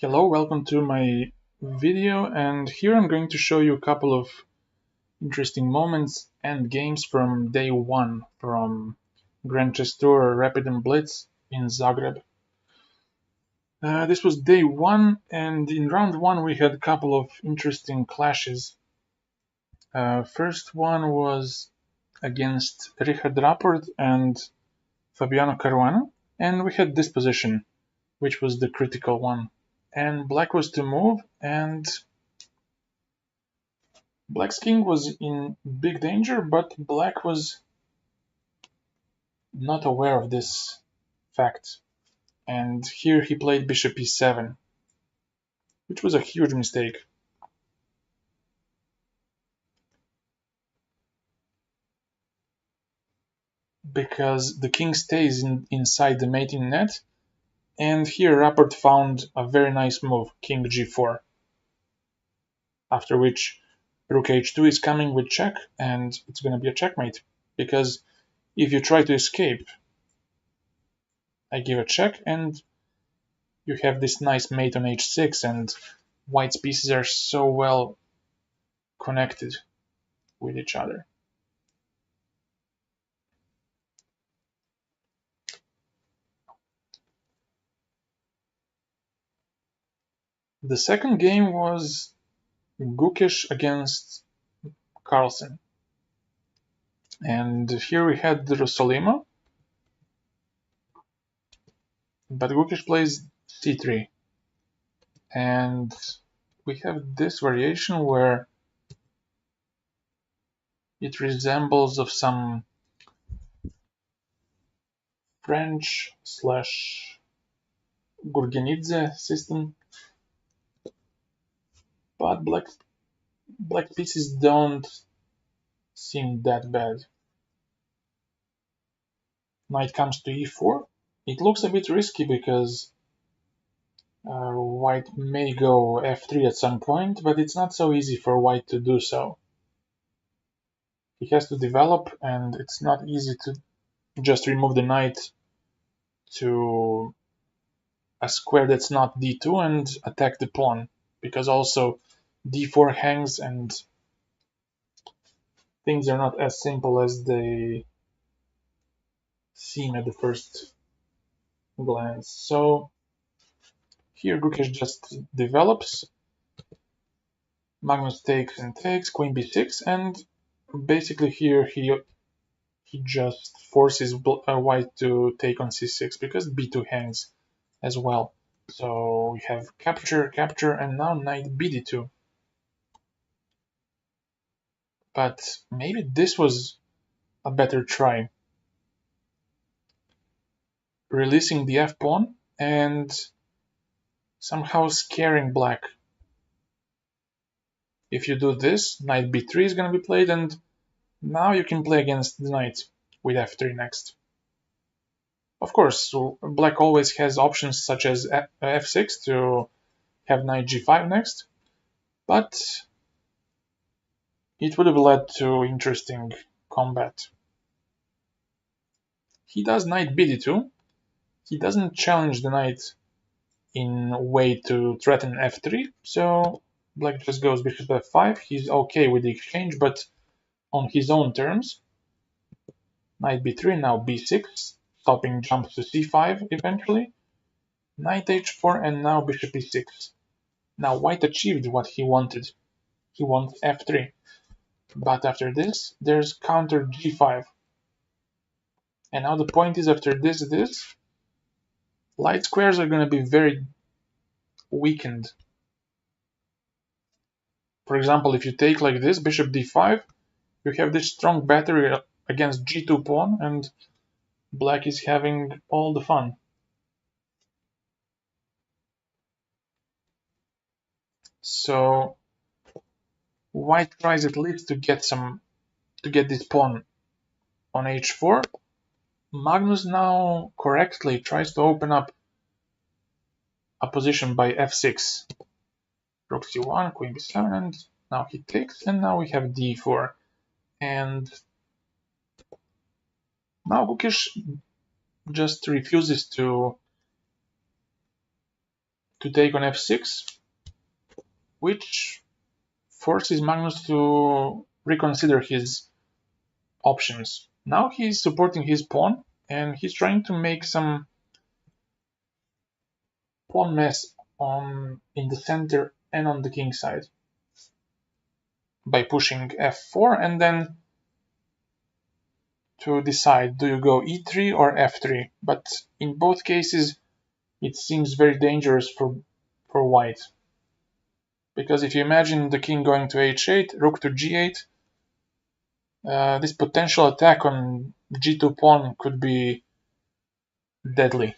Hello, welcome to my video, and here I'm going to show you a couple of interesting moments and games from day one from Grand Chess Tour Rapid and Blitz in Zagreb. This was day one, and in round one we had a couple of interesting clashes. First one was against Richard Rapport and Fabiano Caruana, and we had this position, which was the critical one. And black was to move, and Black's king was in big danger, but black was not aware of this fact. And here he played bishop e7, which was a huge mistake. Because the king stays inside the mating net, and here Rapport found a very nice move, king g4. After which rook h2 is coming with check, and it's going to be a checkmate. Because if you try to escape, I give a check, and you have this nice mate on h6, and white's pieces are so well connected with each other. The second game was Gukesh against Carlsen. And here we had the Rossolimo, but Gukesh plays c3. And we have this variation where it resembles of some French slash Gurgenidze system, but black pieces don't seem that bad. Knight comes to e4. It looks a bit risky because white may go f3 at some point, but it's not so easy for white to do so. He has to develop, and it's not easy to just remove the knight to a square that's not d2 and attack the pawn, because also d4 hangs and things are not as simple as they seem at the first glance. So here Gukesh just develops, Magnus takes and takes, queen b6, and basically here he just forces white to take on c6 because b2 hangs as well. So we have capture, capture, and now knight bd2. But maybe this was a better try. Releasing the f-pawn and somehow scaring black. If you do this, knight b3 is going to be played, and now you can play against the knight with f3 next. Of course, so black always has options such as f6 to have knight g5 next, but it would have led to interesting combat. He does knight bd2. He doesn't challenge the knight in a way to threaten f3, so black just goes bishop f5. He's okay with the exchange, but on his own terms. Knight b3, now b6, stopping jumps to c5 eventually. Knight h4, and now bishop e6. Now white achieved what he wanted. He wants f3. But after this, there's counter g5. And now the point is, after this, light squares are going to be very weakened. For example, if you take like this, bishop d5, you have this strong battery against g2 pawn, and black is having all the fun. So white tries at least to get this pawn on h4. Magnus now correctly tries to open up a position by f6. Rook c1, queen b7, and now he takes, and now we have d4. And now Gukesh just refuses to to take on f6, which forces Magnus to reconsider his options. Now he's supporting his pawn, and he's trying to make some pawn mess in the center and on the king side by pushing f4, and then to decide, do you go e3 or f3? But in both cases it seems very dangerous for white, because if you imagine the king going to h8, rook to g8, this potential attack on g2 pawn could be deadly.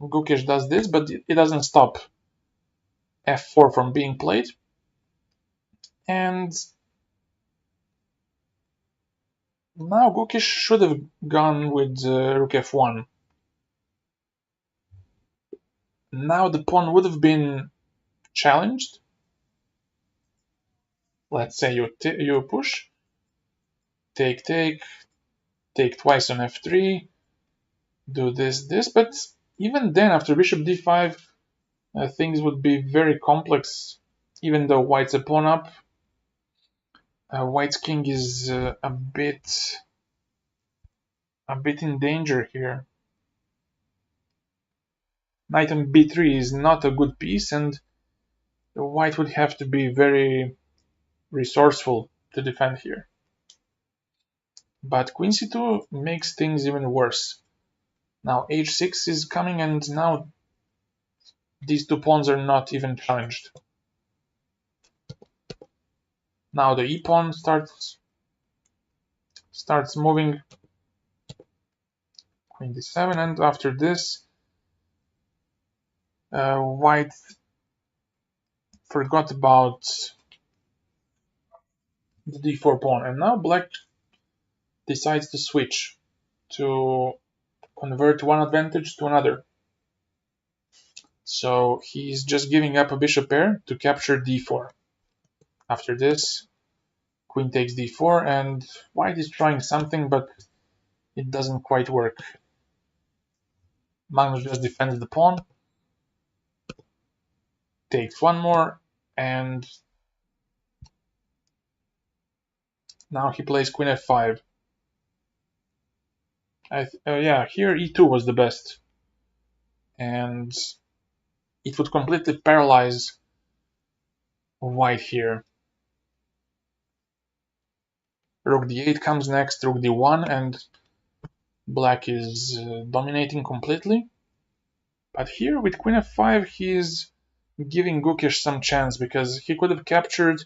Gukesh does this, but it doesn't stop f4 from being played, and now Gukesh should have gone with rook f1. Now the pawn would have been challenged. Let's say you push, take, take twice on f3, do this, but even then, after bishop d5, things would be very complex. Even though white's a pawn up, white's king is a bit in danger here. Knight on b3 is not a good piece, and white would have to be very resourceful to defend here. But queen c2 makes things even worse. Now h6 is coming, and now these two pawns are not even challenged. Now the e pawn starts moving, queen d7, and after this white forgot about the d4 pawn, and now black decides to switch to convert one advantage to another. So he's just giving up a bishop pair to capture d4. After this, queen takes d4, and white is trying something, but it doesn't quite work. Magnus just defends the pawn, takes one more, and now he plays queen f5. Yeah, here e2 was the best, and it would completely paralyze white here. Rook d8 comes next, rook d1, and black is dominating completely. But here with queen f5, he's giving Gukesh some chance, because he could have captured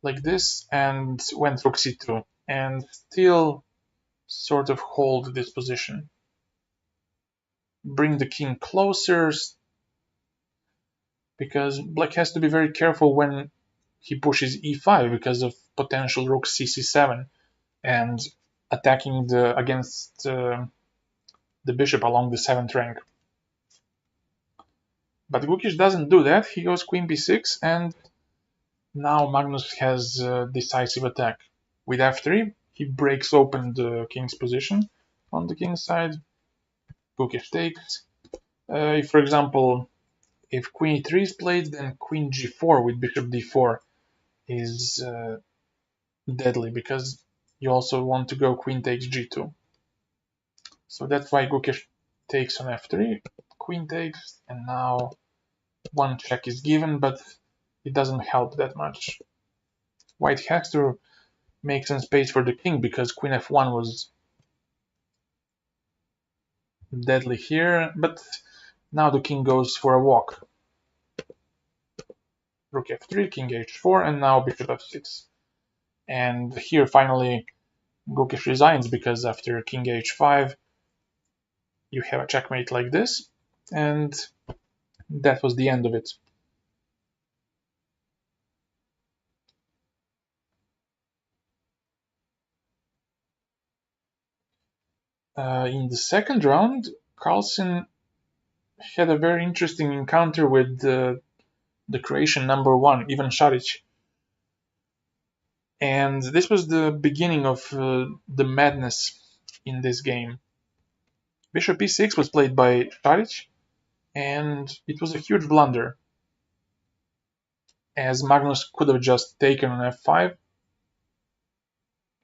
like this and went rook c2 and still sort of hold this position. Bring the king closer, because black has to be very careful when he pushes e5 because of potential rook cc7 and attacking against the bishop along the 7th rank. But Gukesh doesn't do that. He goes queen b6, and now Magnus has a decisive attack. With f3, he breaks open the king's position on the king's side. Gukesh takes. If, for example, if queen e3 is played, then queen g4 with bishop d4 is deadly, because you also want to go queen takes g2. So that's why Gukesh takes on f3, queen takes, and now one check is given, but it doesn't help that much. White has to make some space for the king, because queen f1 was deadly here, but now the king goes for a walk. Rook f3, king h4, and now bishop f6. And here finally Gukesh resigns, because after king h5 you have a checkmate like this, and that was the end of it. In the second round, Carlsen had a very interesting encounter with the Croatian #1, Ivan Šarić. And this was the beginning of the madness in this game. Bishop e6 was played by Šarić, and it was a huge blunder, as Magnus could have just taken on f5,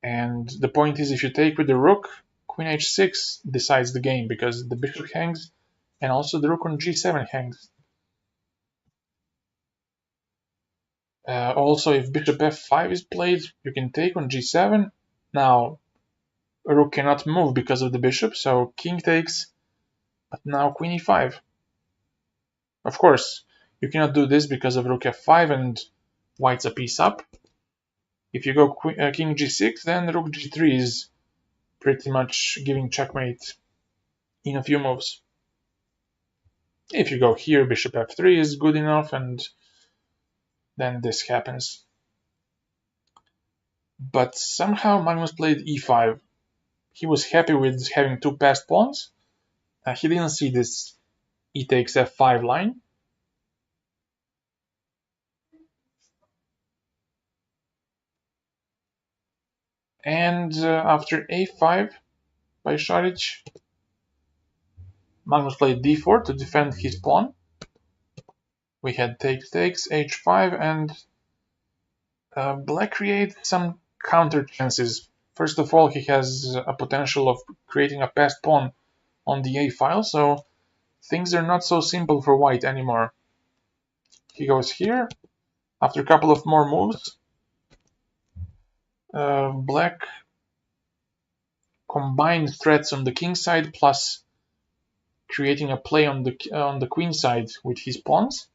and the point is, if you take with the rook, queen h6 decides the game, because the bishop hangs, and also the rook on g7 hangs. Also, if bishop f5 is played, you can take on g7. Now, rook cannot move because of the bishop, so king takes, but now queen e5. Of course, you cannot do this because of rook f5 and white's a piece up. If you go king g6, then rook g3 is pretty much giving checkmate in a few moves. If you go here, bishop f3 is good enough, and then this happens. But somehow Magnus played e5. He was happy with having two passed pawns. He didn't see this e takes f5 line. And after a5 by Šarić, Magnus played d4 to defend his pawn. We had takes, h5, and black creates some counter chances. First of all, he has a potential of creating a passed pawn on the a file, so things are not so simple for white anymore. He goes here. After a couple of more moves, black combined threats on the king side plus creating a play on the queen side with his pawns.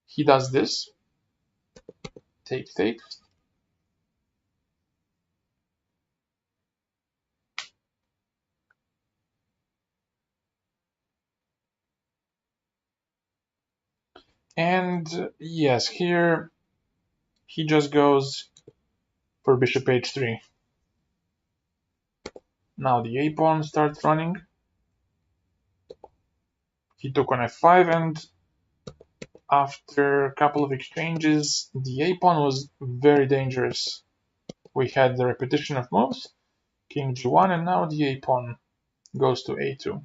He does this. Take. And yes, here he just goes for bishop h3. Now the a pawn starts running. He took on f5, and after a couple of exchanges, the a pawn was very dangerous. We had the repetition of moves, king g1, and now the a pawn goes to a2.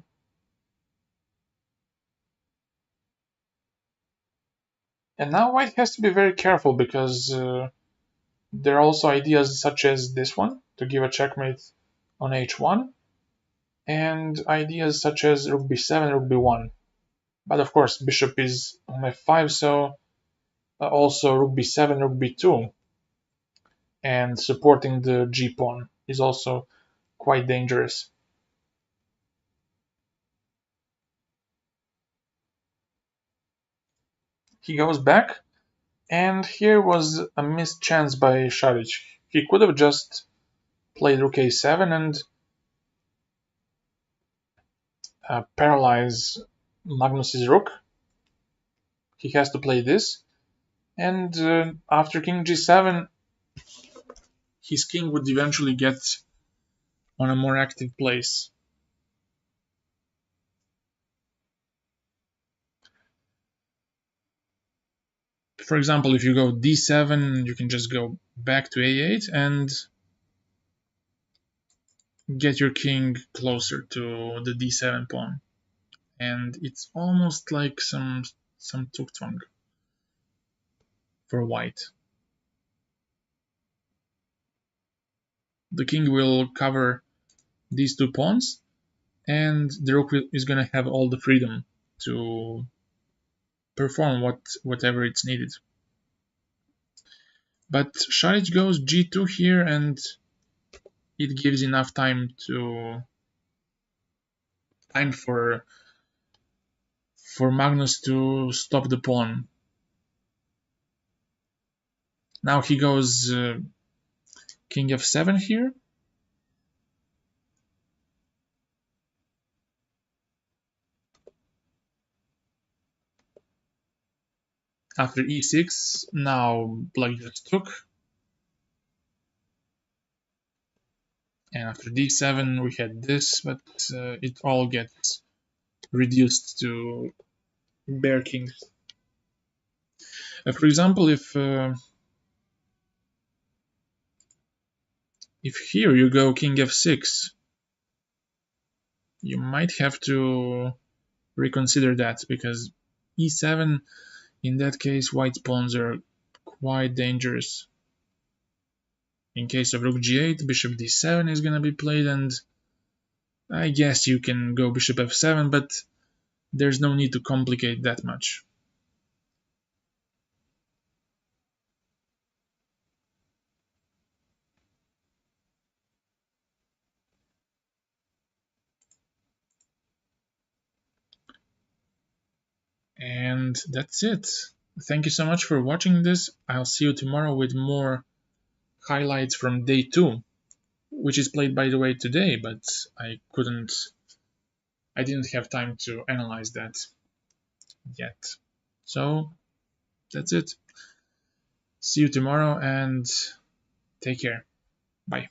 And now white has to be very careful, because there are also ideas such as this one, to give a checkmate on h1, and ideas such as rook b7, rook b1. But of course, bishop is on f5, so also rook b7, rook b2, and supporting the g pawn is also quite dangerous. He goes back, and here was a missed chance by Šarić. He could have just played rook a7 and paralyze Magnus's rook. He has to play this, and after king g7, his king would eventually get on a more active place. For example, if you go d7, you can just go back to a8 and get your king closer to the d7 pawn. And it's almost like some Zugzwang for white. The king will cover these two pawns, and the rook is going to have all the freedom to perform whatever it's needed. But Šarić goes g2 here, and it gives enough time for Magnus to stop the pawn. Now he goes king f7 here. After e6, now black just took. And after d7, we had this, but it all gets reduced to bare kings. For example, if here you go king f6, you might have to reconsider that, because e7, in that case, white pawns are quite dangerous. In case of rook g8, bishop d7 is gonna be played, and I guess you can go bishop f7, but there's no need to complicate that much. And that's it. Thank you so much for watching this. I'll see you tomorrow with more highlights from day 2, which is played, by the way, today, but I didn't have time to analyze that yet. So that's it. See you tomorrow and take care. Bye.